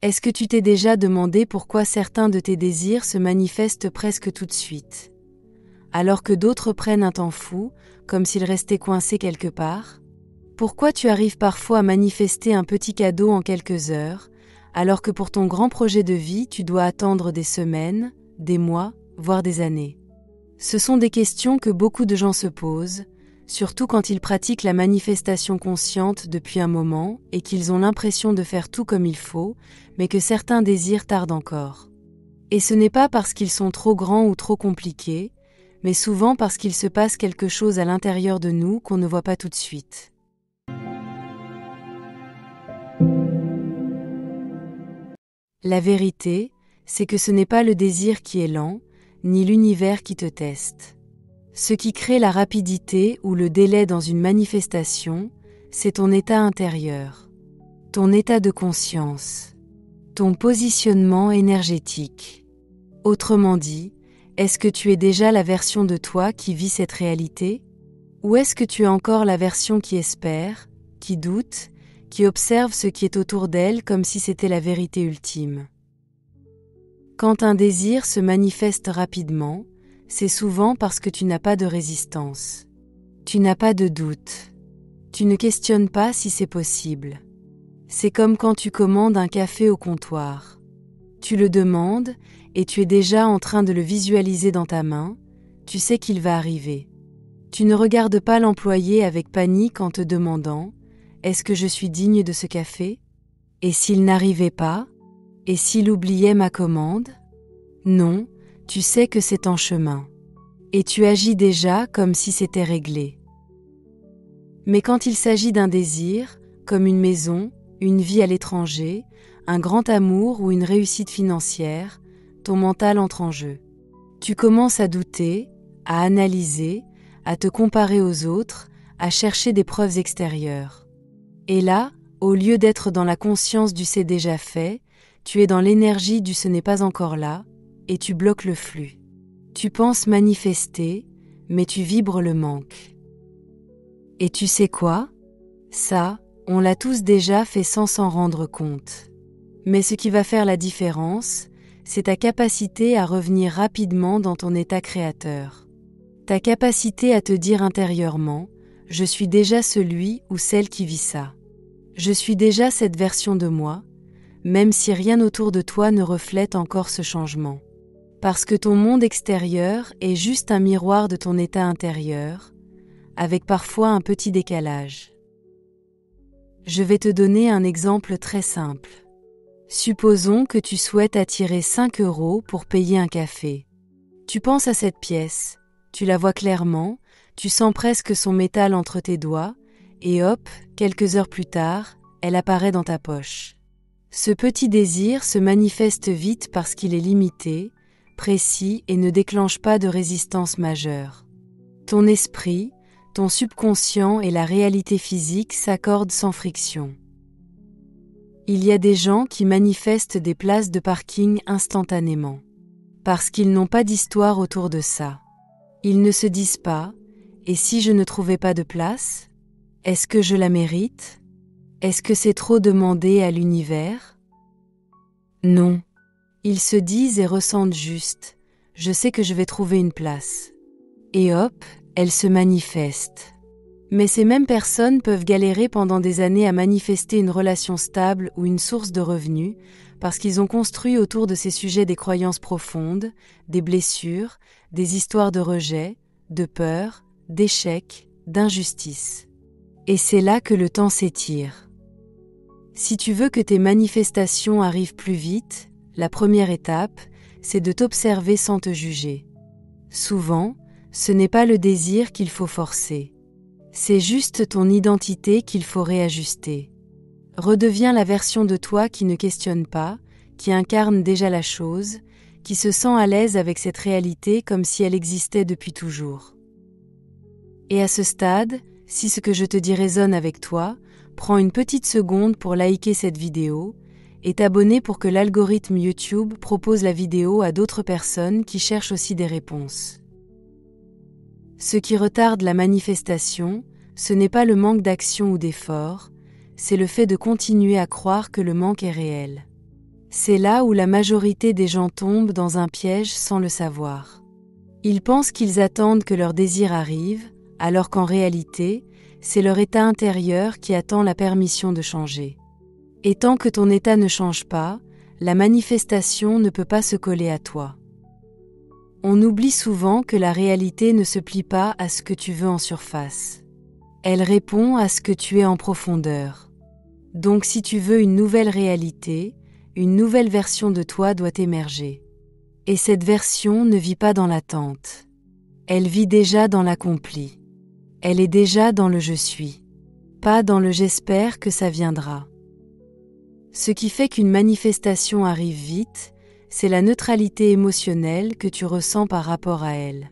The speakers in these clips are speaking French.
Est-ce que tu t'es déjà demandé pourquoi certains de tes désirs se manifestent presque tout de suite, alors que d'autres prennent un temps fou, comme s'ils restaient coincés quelque part? Pourquoi tu arrives parfois à manifester un petit cadeau en quelques heures, alors que pour ton grand projet de vie, tu dois attendre des semaines, des mois, voire des années? Ce sont des questions que beaucoup de gens se posent, surtout quand ils pratiquent la manifestation consciente depuis un moment et qu'ils ont l'impression de faire tout comme il faut, mais que certains désirs tardent encore. Et ce n'est pas parce qu'ils sont trop grands ou trop compliqués, mais souvent parce qu'il se passe quelque chose à l'intérieur de nous qu'on ne voit pas tout de suite. La vérité, c'est que ce n'est pas le désir qui est lent, ni l'univers qui te teste. Ce qui crée la rapidité ou le délai dans une manifestation, c'est ton état intérieur, ton état de conscience, ton positionnement énergétique. Autrement dit, est-ce que tu es déjà la version de toi qui vit cette réalité? Ou est-ce que tu es encore la version qui espère, qui doute, qui observe ce qui est autour d'elle comme si c'était la vérité ultime? Quand un désir se manifeste rapidement, c'est souvent parce que tu n'as pas de résistance. Tu n'as pas de doute. Tu ne questionnes pas si c'est possible. C'est comme quand tu commandes un café au comptoir. Tu le demandes et tu es déjà en train de le visualiser dans ta main, tu sais qu'il va arriver. Tu ne regardes pas l'employé avec panique en te demandant « Est-ce que je suis digne de ce café ? Et s'il n'arrivait pas ? Et s'il oubliait ma commande ? » Non, tu sais que c'est en chemin. Et tu agis déjà comme si c'était réglé. Mais quand il s'agit d'un désir, comme une maison, une vie à l'étranger, un grand amour ou une réussite financière, ton mental entre en jeu. Tu commences à douter, à analyser, à te comparer aux autres, à chercher des preuves extérieures. Et là, au lieu d'être dans la conscience du c'est déjà fait, tu es dans l'énergie du ce n'est pas encore là, et tu bloques le flux. Tu penses manifester, mais tu vibres le manque. Et tu sais quoi? Ça, on l'a tous déjà fait sans s'en rendre compte. Mais ce qui va faire la différence, c'est ta capacité à revenir rapidement dans ton état créateur. Ta capacité à te dire intérieurement « Je suis déjà celui ou celle qui vit ça. Je suis déjà cette version de moi », même si rien autour de toi ne reflète encore ce changement. Parce que ton monde extérieur est juste un miroir de ton état intérieur, avec parfois un petit décalage. Je vais te donner un exemple très simple. Supposons que tu souhaites attirer 5 € pour payer un café. Tu penses à cette pièce, tu la vois clairement, tu sens presque son métal entre tes doigts, et hop, quelques heures plus tard, elle apparaît dans ta poche. Ce petit désir se manifeste vite parce qu'il est limité, précis et ne déclenche pas de résistance majeure. Ton esprit, ton subconscient et la réalité physique s'accordent sans friction. Il y a des gens qui manifestent des places de parking instantanément. Parce qu'ils n'ont pas d'histoire autour de ça. Ils ne se disent pas « Et si je ne trouvais pas de place ? Est-ce que je la mérite ? Est-ce que c'est trop demandé à l'univers ?» Non. Ils se disent et ressentent juste « Je sais que je vais trouver une place. » Et hop, elle se manifeste. Mais ces mêmes personnes peuvent galérer pendant des années à manifester une relation stable ou une source de revenus parce qu'ils ont construit autour de ces sujets des croyances profondes, des blessures, des histoires de rejet, de peur, d'échec, d'injustice. Et c'est là que le temps s'étire. Si tu veux que tes manifestations arrivent plus vite, la première étape, c'est de t'observer sans te juger. Souvent, ce n'est pas le désir qu'il faut forcer. C'est juste ton identité qu'il faut réajuster. Redeviens la version de toi qui ne questionne pas, qui incarne déjà la chose, qui se sent à l'aise avec cette réalité comme si elle existait depuis toujours. Et à ce stade, si ce que je te dis résonne avec toi, prends une petite seconde pour liker cette vidéo et t'abonner pour que l'algorithme YouTube propose la vidéo à d'autres personnes qui cherchent aussi des réponses. Ce qui retarde la manifestation, ce n'est pas le manque d'action ou d'effort, c'est le fait de continuer à croire que le manque est réel. C'est là où la majorité des gens tombent dans un piège sans le savoir. Ils pensent qu'ils attendent que leur désir arrive, alors qu'en réalité, c'est leur état intérieur qui attend la permission de changer. Et tant que ton état ne change pas, la manifestation ne peut pas se coller à toi. On oublie souvent que la réalité ne se plie pas à ce que tu veux en surface. Elle répond à ce que tu es en profondeur. Donc si tu veux une nouvelle réalité, une nouvelle version de toi doit émerger. Et cette version ne vit pas dans l'attente. Elle vit déjà dans l'accompli. Elle est déjà dans le je suis. Pas dans le j'espère que ça viendra. Ce qui fait qu'une manifestation arrive vite, c'est la neutralité émotionnelle que tu ressens par rapport à elle.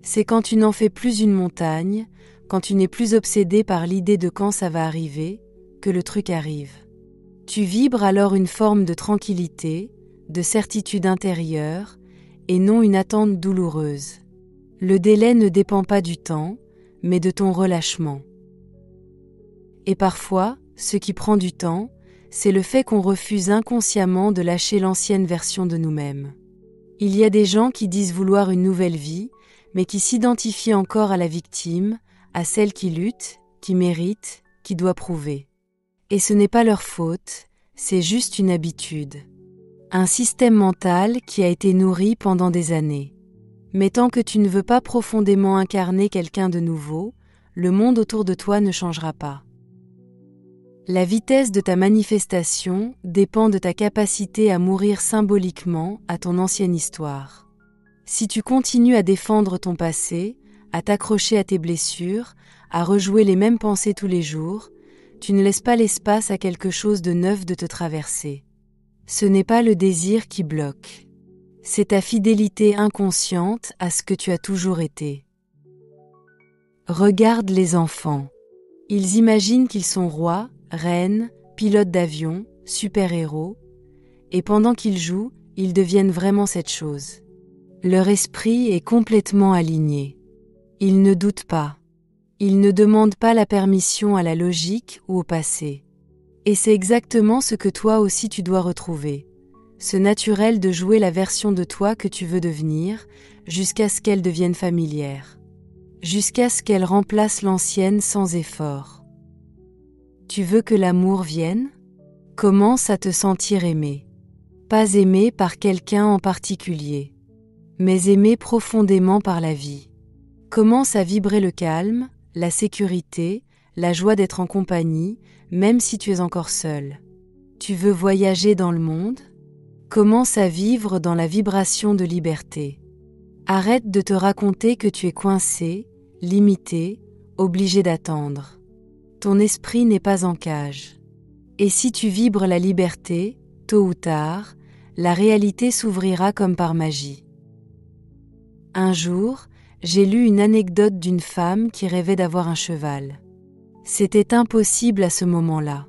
C'est quand tu n'en fais plus une montagne, quand tu n'es plus obsédé par l'idée de quand ça va arriver, que le truc arrive. Tu vibres alors une forme de tranquillité, de certitude intérieure, et non une attente douloureuse. Le délai ne dépend pas du temps, mais de ton relâchement. Et parfois, ce qui prend du temps, c'est le fait qu'on refuse inconsciemment de lâcher l'ancienne version de nous-mêmes. Il y a des gens qui disent vouloir une nouvelle vie, mais qui s'identifient encore à la victime, à celle qui lutte, qui mérite, qui doit prouver. Et ce n'est pas leur faute, c'est juste une habitude. Un système mental qui a été nourri pendant des années. Mais tant que tu ne veux pas profondément incarner quelqu'un de nouveau, le monde autour de toi ne changera pas. La vitesse de ta manifestation dépend de ta capacité à mourir symboliquement à ton ancienne histoire. Si tu continues à défendre ton passé, à t'accrocher à tes blessures, à rejouer les mêmes pensées tous les jours, tu ne laisses pas l'espace à quelque chose de neuf de te traverser. Ce n'est pas le désir qui bloque. C'est ta fidélité inconsciente à ce que tu as toujours été. Regarde les enfants. Ils imaginent qu'ils sont rois, reines, pilotes d'avion, super-héros, et pendant qu'ils jouent, ils deviennent vraiment cette chose. Leur esprit est complètement aligné. Ils ne doutent pas. Ils ne demandent pas la permission à la logique ou au passé. Et c'est exactement ce que toi aussi tu dois retrouver. Ce naturel de jouer la version de toi que tu veux devenir, jusqu'à ce qu'elle devienne familière. Jusqu'à ce qu'elle remplace l'ancienne sans effort. Tu veux que l'amour vienne ? Commence à te sentir aimé. Pas aimé par quelqu'un en particulier, mais aimé profondément par la vie. Commence à vibrer le calme, la sécurité, la joie d'être en compagnie, même si tu es encore seul. Tu veux voyager dans le monde ? Commence à vivre dans la vibration de liberté. Arrête de te raconter que tu es coincé, limité, obligé d'attendre. Ton esprit n'est pas en cage. Et si tu vibres la liberté, tôt ou tard, la réalité s'ouvrira comme par magie. Un jour, j'ai lu une anecdote d'une femme qui rêvait d'avoir un cheval. C'était impossible à ce moment-là.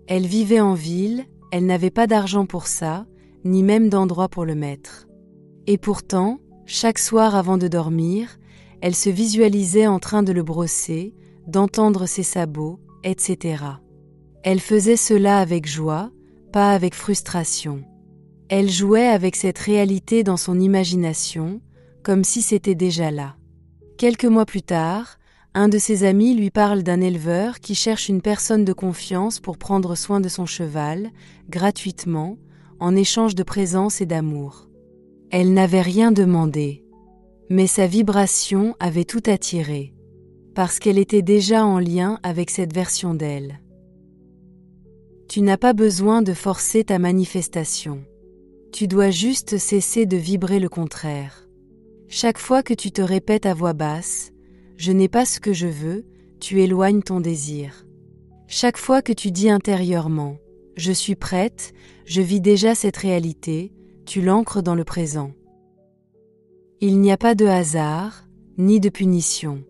Elle vivait en ville, elle n'avait pas d'argent pour ça, ni même d'endroit pour le mettre. Et pourtant, chaque soir avant de dormir, elle se visualisait en train de le brosser, d'entendre ses sabots, etc. Elle faisait cela avec joie, pas avec frustration. Elle jouait avec cette réalité dans son imagination, comme si c'était déjà là. Quelques mois plus tard, un de ses amis lui parle d'un éleveur qui cherche une personne de confiance pour prendre soin de son cheval, gratuitement, en échange de présence et d'amour. Elle n'avait rien demandé, mais sa vibration avait tout attiré, parce qu'elle était déjà en lien avec cette version d'elle. Tu n'as pas besoin de forcer ta manifestation. Tu dois juste cesser de vibrer le contraire. Chaque fois que tu te répètes à voix basse « Je n'ai pas ce que je veux », tu éloignes ton désir. Chaque fois que tu dis intérieurement « Je suis prête, je vis déjà cette réalité », tu l'ancres dans le présent. Il n'y a pas de hasard, ni de punition.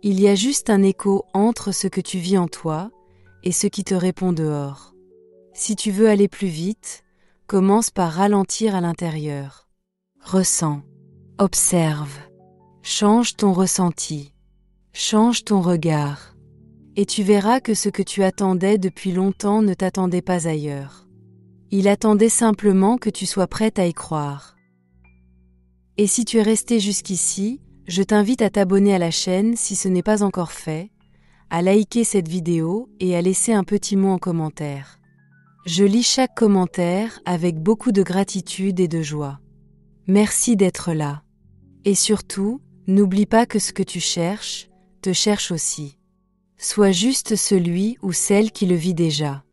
Il y a juste un écho entre ce que tu vis en toi et ce qui te répond dehors. Si tu veux aller plus vite, commence par ralentir à l'intérieur. Ressens. Observe, change ton ressenti, change ton regard, et tu verras que ce que tu attendais depuis longtemps ne t'attendait pas ailleurs. Il attendait simplement que tu sois prête à y croire. Et si tu es resté jusqu'ici, je t'invite à t'abonner à la chaîne si ce n'est pas encore fait, à liker cette vidéo et à laisser un petit mot en commentaire. Je lis chaque commentaire avec beaucoup de gratitude et de joie. Merci d'être là. Et surtout, n'oublie pas que ce que tu cherches, te cherche aussi. Sois juste celui ou celle qui le vit déjà.